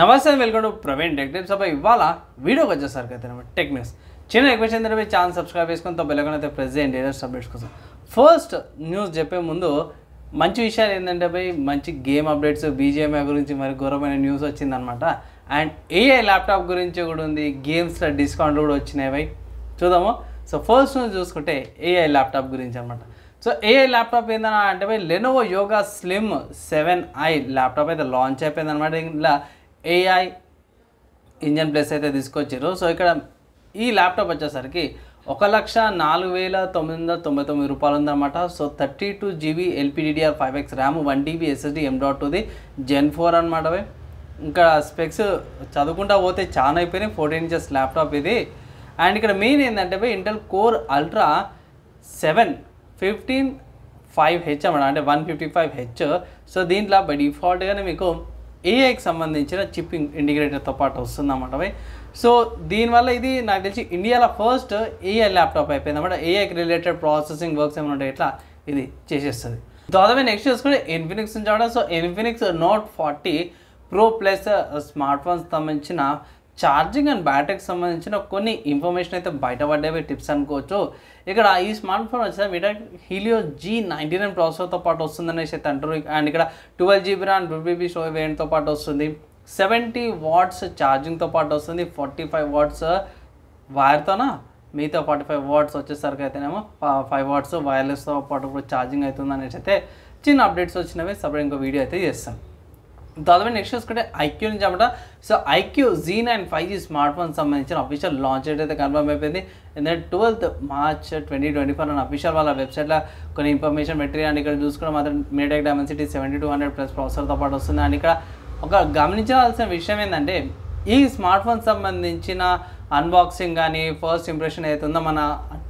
నమస్తే welcome to Praveen tech tips. అప్పుడు ఇవాళ వీడియోకి వచ్చేసరికి అయితే టెక్ న్యూస్ చిన్న రిక్వెస్ట్ ఏంటంటే ఛానల్ సబ్స్క్రైబ్ చేసుకుని బెల్ ఐకాన్ అయితే ప్రెస్ చేయండి లేటెస్ట్ అప్డేట్స్ కోసం. ఫస్ట్ న్యూస్ చెప్పే ముందు మంచి విషయాలు ఏంటంటే మంచి గేమ్ అప్డేట్స్ బీజిఎంఐ గురించి మరి ఘోరమైన న్యూస్ వచ్చిందనమాట. అండ్ ఏఐ ల్యాప్టాప్ గురించి కూడా ఉంది, గేమ్స్లో డిస్కౌంట్ కూడా వచ్చినాయి చూద్దాము. సో ఫస్ట్ న్యూస్ చూసుకుంటే ఏఐ ల్యాప్టాప్ గురించి అనమాట. సో ఏఐ ల్యాప్టాప్ ఏంటన్నా అంటే Lenovo yoga slim 7i laptop అయితే లాంచ్ అయిపోయింది అనమాట. ఇలా ఏఐ ఇంజన్ ప్లస్ అయితే తీసుకొచ్చారు. సో ఇక్కడ ఈ ల్యాప్టాప్ వచ్చేసరికి 1,04,999 రూపాయలు ఉందన్నమాట. So 32GB LPDDR5X RAM, 1TB SSD M.2 Gen 4 అనమాట. ఇంకా స్పెక్స్ చదువుకుంటా పోతే చాలా అయిపోయినాయి. 14 ఇంచెస్ ల్యాప్టాప్ ఇది. అండ్ ఇక్కడ మెయిన్ ఏంటంటే ఇంటెల్ కోర్ అల్ట్రా 7-15H అన్నమాట, అంటే 155H. సో దీంట్లో బై డిఫాల్ట్గానే మీకు ఏఐకి సంబంధించిన చిప్ ఇంటిగ్రేటర్తో పాటు వస్తుందన్నమాట. సో దీనివల్ల ఇది నాకు తెలిసి ఇండియాలో ఫస్ట్ ఏఐ ల్యాప్టాప్ అయిపోయింది అన్నమాట. ఏఐకి రిలేటెడ్ ప్రాసెసింగ్ వర్క్స్ ఏమైనా ఉంటాయి ఇట్లా ఇది చేసేస్తుంది. దాదాపు నెక్స్ట్ చూసుకుంటే ఇన్ఫినిక్స్ నుంచి అవడం. So Infinix Note 40 Pro plus smart phones సంబంధించిన ఛార్జింగ్ అండ్ బ్యాటరీకి సంబంధించిన కొన్ని ఇన్ఫర్మేషన్ అయితే బయటపడ్డాయి, టిప్స్ అనుకోవచ్చు. ఇక్కడ ఈ స్మార్ట్ ఫోన్ వచ్చేసి మీట హీలియో G99 ప్రాసెసర్తో పాటు వస్తుందనేసి అయితే అంటారు. అండ్ ఇక్కడ 12GB ర్యామ్ 2GB స్టోరేజ్ వేరియంట్తో పాటు వస్తుంది, 70 వాట్స్ ఛార్జింగ్తో పాటు వస్తుంది, 45 వాట్స్ వైర్తోనా, మిగతా 45 వాట్స్ వచ్చేసరికి అయితేనేమో 5 వాట్స్ వైర్లెస్తో పాటు కూడా ఛార్జింగ్ అవుతుంది అనేసి అయితే చిన్న అప్డేట్స్ వచ్చినవి. సపరేట్ ఇంకో వీడియో అయితే చేస్తాను. దాదాపు నెక్స్ట్ చూసుకుంటే ఐక్యూ నుంచి అన్నమాట. So iQOO Z9 5G smartphone సంబంధించిన అఫీషియల్ లాంచ్ డేట్ అయితే కన్ఫర్మ్ అయిపోయింది. ఎందుకంటే 12th March 2024 అని అఫీషియల్ వాళ్ళ వెబ్సైట్లో కొన్ని ఇన్ఫర్మేషన్ మెటీరియల్. అండ్ ఇక్కడ చూసుకున్న మాత్రం మీడియాటెక్ డైమెన్సిటీ 7200+ ప్రాసెసర్తో పాటు వస్తుంది. అండ్ ఇక్కడ ఒక గమనించాల్సిన విషయం ఏంటంటే ఈ స్మార్ట్ ఫోన్ సంబంధించిన అన్బాక్సింగ్ కానీ ఫస్ట్ ఇంప్రెషన్ అయితే ఉందో మన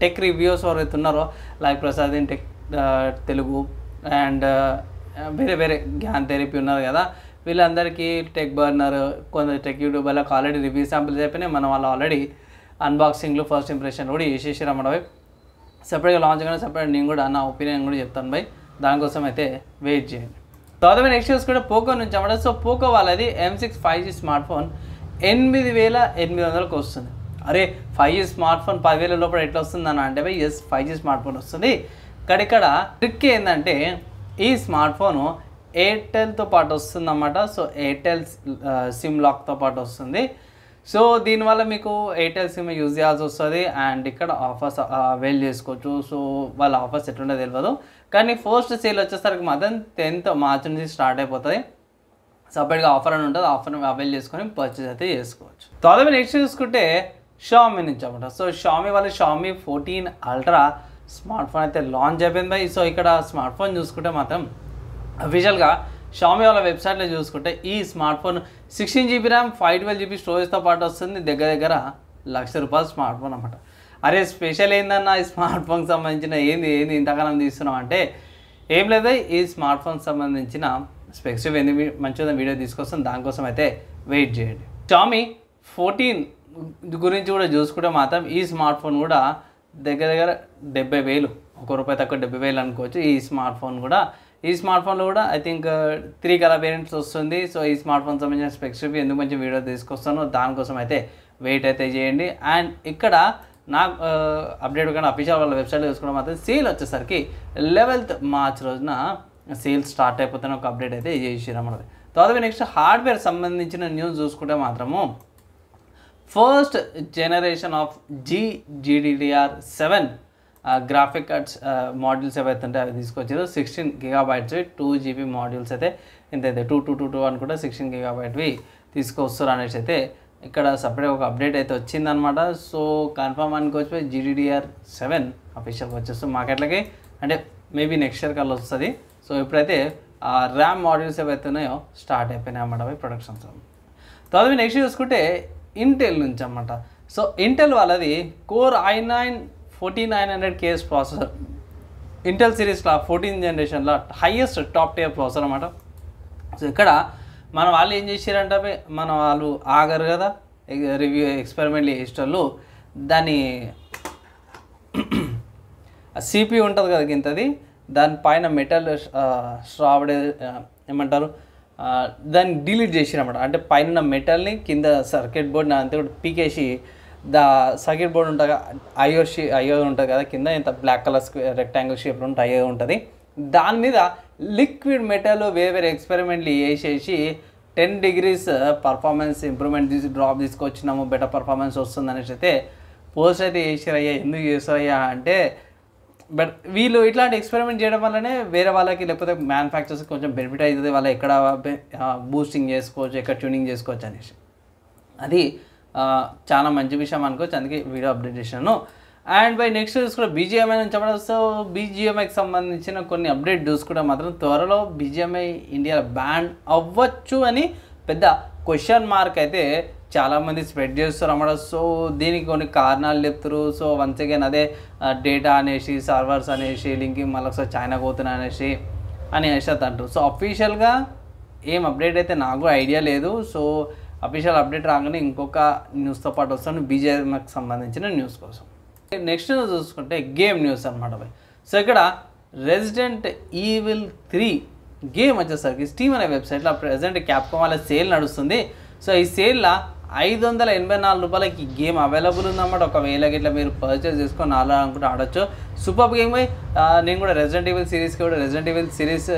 టెక్ రివ్యూస్ ఎవరైతే ఉన్నారో like Prasad in tech Telugu and వేరే వేరే జ్ఞాన్ థెరపీ ఉన్నారు కదా, వీళ్ళందరికీ టెక్ బర్నర్ కొందరు టెక్ యూట్యూబర్లకు ఆల్రెడీ రివ్యూ శాంపుల్స్ అయిపోయినాయి. మనం వాళ్ళు ఆల్రెడీ అన్బాక్సింగ్లు ఫస్ట్ ఇంప్రెషన్ కూడా చేసేసారు అన్నమాట. సపరేట్గా లాంచ్ కానీ సపరేట్ నేను కూడా నా ఒపీనియన్ కూడా చెప్తాను దానికోసం అయితే వెయిట్ చేయండి. తర్వాత నెక్స్ట్ చూసుకుంటే పోకో నుంచి అన్నమాట. సో పోకో వాళ్ళది M6 5G స్మార్ట్ ఫోన్ 8,800కి వస్తుంది. అరే 5G స్మార్ట్ ఫోన్ 10,000 లోపల ఎట్లా వస్తుంది అని అంటే ఎస్ 5G స్మార్ట్ ఫోన్ వస్తుంది. ఇక్కడ ట్రిక్ ఏంటంటే ఈ స్మార్ట్ ఫోను ఎయిర్టెల్తో పాటు వస్తుందన్నమాట. సో ఎయిర్టెల్ సిమ్ లాక్తో పాటు వస్తుంది. సో దీనివల్ల మీకు ఎయిర్టెల్ సిమ్ యూజ్ చేయాల్సి వస్తుంది. అండ్ ఇక్కడ ఆఫర్స్ అవైల్ చేసుకోవచ్చు. సో వాళ్ళ ఆఫర్స్ ఎట్లుంటే తెలియదు, కానీ ఫస్ట్ సేల్ వచ్చేసరికి మాత్రం 10th March నుంచి స్టార్ట్ అయిపోతుంది. సపరేట్గా ఆఫర్ అని ఉంటుంది, ఆఫర్ అవైల్ చేసుకొని పర్చేస్ అయితే చేసుకోవచ్చు. తర్వాత నెక్స్ట్ చూసుకుంటే షామీ నుంచి అన్నమాట. సో షామీ వాళ్ళు షామీ 14 Ultra స్మార్ట్ ఫోన్ అయితే లాంచ్ అయిపోయింది. సో ఇక్కడ స్మార్ట్ ఫోన్ చూసుకుంటే మాత్రం అఫీషియల్గా షామీ వాళ్ళ వెబ్సైట్లో చూసుకుంటే ఈ smart phone 16GB RAM 512GB స్టోరేజ్తో పాటు వస్తుంది. దగ్గర దగ్గర ₹1,00,000 స్మార్ట్ ఫోన్ అన్నమాట. అరే స్పెషల్ ఏందన్న ఈ స్మార్ట్ ఫోన్కి సంబంధించిన ఏంది ఇంతకాలం తీస్తున్నాం అంటే ఏం లేదు, ఈ స్మార్ట్ ఫోన్కి సంబంధించిన స్పెసిఫిక్ ఏంది మంచిగా వీడియో తీసుకొస్తాం, దానికోసం అయితే వెయిట్ చేయండి. షామీ 14 గురించి కూడా చూసుకుంటే మాత్రం ఈ స్మార్ట్ ఫోన్ కూడా దగ్గర దగ్గర 70,000, ₹1 తక్కువ 70,000 అనుకోవచ్చు. ఈ స్మార్ట్ ఫోన్లో కూడా ఐ థింక్ 3 కలర్ వేరియంట్స్ వస్తుంది. సో ఈ స్మార్ట్ ఫోన్ సంబంధించిన స్పెసిఫిక్ ఎందుకు మంచి వీడియో తీసుకొస్తానో దానికోసం అయితే వెయిట్ అయితే చేయండి. అండ్ ఇక్కడ నాకు అప్డేట్ కానీ అఫీషియల్ వాళ్ళ వెబ్సైట్లో చూసుకోవడం మాత్రం సేల్ వచ్చేసరికి 11th March రోజున సేల్ స్టార్ట్ అయిపోతున్న ఒక అప్డేట్ అయితే చేసారు అన్నమాట. తర్వాత నెక్స్ట్ హార్డ్వేర్ సంబంధించిన న్యూస్ చూసుకుంటే మాత్రము first generation of GDDR7 graphic cards modules ఏవైతే ఉంటే అవి తీసుకొచ్చారు. 16GB 2GB మాడ్యూల్స్ అయితే ఇంతైతే 222 అనుకుంటే 16GB తీసుకొస్తారు అనేసి అయితే ఇక్కడ సపరేట్ ఒక అప్డేట్ అయితే వచ్చిందనమాట. సో కన్ఫర్మ్ అనుకోవచ్చు GDDR7 అఫీషియల్గా వచ్చేస్తుంది మార్కెట్లకి, అంటే మేబీ నెక్స్ట్ ఇయర్ కల్లా వస్తుంది. సో ఇప్పుడైతే ర్యామ్ మాడ్యూల్స్ ఏవైతే ఉన్నాయో స్టార్ట్ అయిపోయినాయి అన్నమాట ప్రొడక్షన్స్. తర్వాత నెక్స్ట్ చూసుకుంటే ఇంటెల్ నుంచి అన్నమాట. సో ఇంటెల్ వాళ్ళది కోర్ i9-14900K ప్రాసెసర్, ఇంటెల్ సిరీస్లో 14th జనరేషన్లో హైయెస్ట్ టాప్ టియర్ ప్రాసెసర్ అన్నమాట. సో ఇక్కడ మన వాళ్ళు ఏం చేసారంటే మన వాళ్ళు ఆగరు కదా రివ్యూ ఎక్స్పెరిమెంట్లు చేసేటోళ్ళు దాన్ని CPU ఉంటుంది కదా ఇంతది, దానిపైన మెటల్ స్ట్రాబ్డ్ ఏమంటారు దాన్ని డిలీట్ చేసిరన్నమాట. అంటే పైన మెటల్ని కింద సర్క్యూట్ బోర్డ్ని అంతా కూడా పీకేసి సర్క్యూట్ బోర్డ్ ఉంటుంది ఐఓ ఉంటుంది కదా, కింద ఇంత బ్లాక్ కలర్ రెక్టాంగిల్ షేప్లో ఉంటుంది, ఐఓ ఉంటుంది. దాని మీద లిక్విడ్ మెటల్ వేరే ఎక్స్పెరిమెంట్లు వేసేసి 10 degrees పర్ఫార్మెన్స్ ఇంప్రూవ్మెంట్ డ్రాప్ తీసుకొచ్చినాము, బెటర్ పర్ఫార్మెన్స్ వస్తుంది అనేసి అయితే పోస్ట్ అయితే చేసారయ్యా. ఎందుకు చేస్తారయ్యా అంటే బట్ వీళ్ళు ఇట్లాంటి ఎక్స్పెరిమెంట్ చేయడం వల్లనే వేరే వాళ్ళకి లేకపోతే మ్యానుఫ్యాక్చర్స్కి కొంచెం బెనిఫిట్ అవుతుంది, వాళ్ళు ఎక్కడ బూస్టింగ్ చేసుకోవచ్చు, ఎక్కడ ట్యూనింగ్ చేసుకోవచ్చు అనేసి. అది చాలా మంచి విషయం అనుకోవచ్చు, అందుకే వీడియో అప్డేట్ చేశాను. అండ్ బై నెక్స్ట్ చూసుకుంటే బీజిఎంఐ నుంచి చెప్పడం. సో బీజిఎంఐకి సంబంధించిన కొన్ని అప్డేట్ చూసుకుంటే మాత్రం త్వరలో బీజిఎంఐ ఇండియాలో బ్యాన్ అవ్వచ్చు అని పెద్ద క్వశ్చన్ మార్క్ అయితే చాలామంది స్ప్రెడ్ చేస్తారు అన్నమాట. సో దీనికి కొన్ని కారణాలు చెప్తారు. సో వన్స్ అగైన్ అదే డేటా అనేసి, సర్వర్స్ అనేసి, లింకింగ్ మళ్ళీ ఒకసారి చైనా పోతున్నా అనేసి అంటారు. సో అఫీషియల్గా ఏం అప్డేట్ అయితే నాకు ఐడియా లేదు. సో అఫీషియల్ అప్డేట్ రాగానే ఇంకొక న్యూస్తో పాటు వస్తాను బీజిఎంఐకి సంబంధించిన న్యూస్ కోసం. నెక్స్ట్ న్యూస్ చూసుకుంటే గేమ్ న్యూస్ అనమాట. సో ఇక్కడ రెసిడెంట్ ఈవిల్ 3 గేమ్ వచ్చేసరికి స్టీమ్ అనే వెబ్సైట్లో ప్రెజెంట్ క్యాప్కామ్ వాళ్ళ సేల్ నడుస్తుంది. సో ఈ సేల్లో $584 గేమ్ అవైలబుల్ ఉందన్నమాట. ఒకవేళ ఇట్లా మీరు పర్చేస్ చేసుకొని ఆడాలనుకుంటే ఆడొచ్చు. Super game. నేను కూడా రెసిడెంట్ ఈవిల్ సిరీస్కి కూడా రెసిడెంట్ ఈవిల్ సిరీస్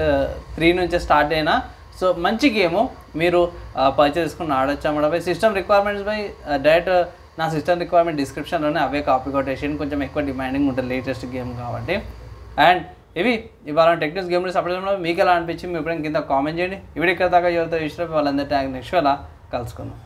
3 నుంచే స్టార్ట్ అయినా. సో మంచి గేము, మీరు పర్చేస్ చేసుకుని ఆడొచ్చు అన్నమాట. సిస్టమ్ రిక్వైర్మెంట్స్ డైరెక్ట్ నా సిస్టమ్ రిక్వైర్మెంట్ డిస్క్రిప్షన్లోనే అవే కాపీ కొట్టేసి, కొంచెం ఎక్కువ డిమాండింగ్ ఉంటుంది లేటెస్ట్ గేమ్ కాబట్టి. అండ్ ఇవాళ టెక్నిక్స్ గేమ్ సపరేట్ మీకు ఎలా అనిపించింది, మీ ఎప్పుడైనా కింద కామెంట్ చేయండి. ఇప్పుడు ఇక్కడ దాకా ఎవరితో ఇష్టం వాళ్ళందరి ట్యాగ్ నెక్స్ట్ అలా కలుసుకుందాం.